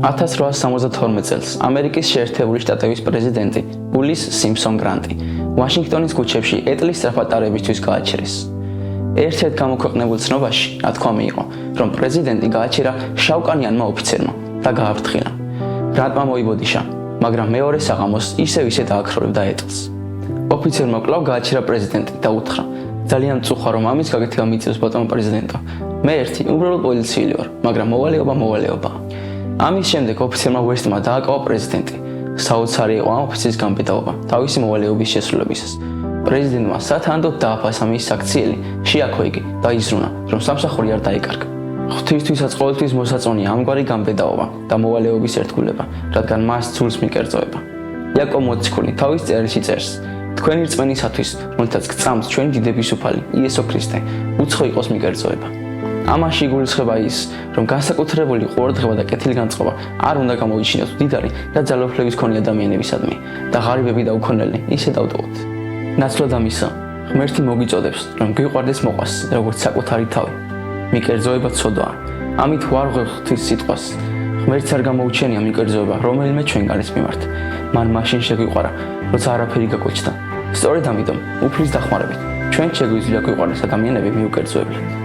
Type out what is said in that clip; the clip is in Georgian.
1872 წელს ამერიკის შეერთებული შტატების პრეზიდენტი ულის სიმფსონ გრანტი ვაშინგტონის ქუჩებში ეტლის სწრაფად ტარებისთვის გააჩერეს. ერთ-ერთ გამოქვეყნებულ ცნობაში ნათქვამი იყო, რომ პრეზიდენტი გააჩერა შავკანიანმა ოფიცერმა და გააფრთხილა. გრანტმა მოიბოდიშა, მაგრამ მეორე საღამოს ისევ დააქროლებდა ეტლს. ოფიცერმა კვლავ გააჩერა პრეზიდენტი და უთხრა: ძალიან მწუხა, რომ ამის გაკეთება მიწევს ბატონო პრეზიდენტო. მე ერთი უბრალოდ პოლიციელი ვარ, მაგრამ მოვალეობაა. ამის შემდეგ ოფიცერმა ვესტმა დააკავა პრეზიდენტი. საოცარი იყო ამ ოფიცრის გამბედაობა თავისი მოვალეობის შესრულებისას. პრეზიდენტმა სათანადოდ დააფასა მის საქციელი, შეაქო იგი და იზრუნა, რომ სამსახური არ დაიკარგა. ღვთისთვისაც ყოველთვის მოსაწონია ამგვარი გამბედაობა და მოვალეობის ერთგულება, რადგან მას ცურს მიკერძოება. იაკობ მოციქული თავის წერილში წერს: თქვენი რწმენისათვის, რომელთაც გწამს ჩვენი დიდების უფალი იესო ქრისტე, უცხო იყოს მიკერძოება. ამაში იგულისხმება ის, რომ განსაკუთრებული ყურადღება და კეთილგანწყობა არ უნდა გამოიჩინოს მდიდარი და ძალაუფლების მქონე ადამიანებისადმი და ღარიბები და უქონელი ისე დავტოვოთ. ნაცვლად ამისა, ღმერთი მოგიწოდებს, რომ გვიყვარდეს მოყვას, როგორც საკუთარი თავი. მიკერძოება ცოდვაა. ამით ვარ ღვთის სიტყვას. ღმერთს არ გამოუჩენია მიკერძოება რომელიმე ჩვენგანის მიმართ. მან მაშინ შეგვიყვარა, როცა არაფერი გაგოჩნდა. სწორედ ამიტომ უფლის დახმარებით ჩვენ შეგვიძლია გვიყვარდეს ადამიანები მიუკერძოებლად.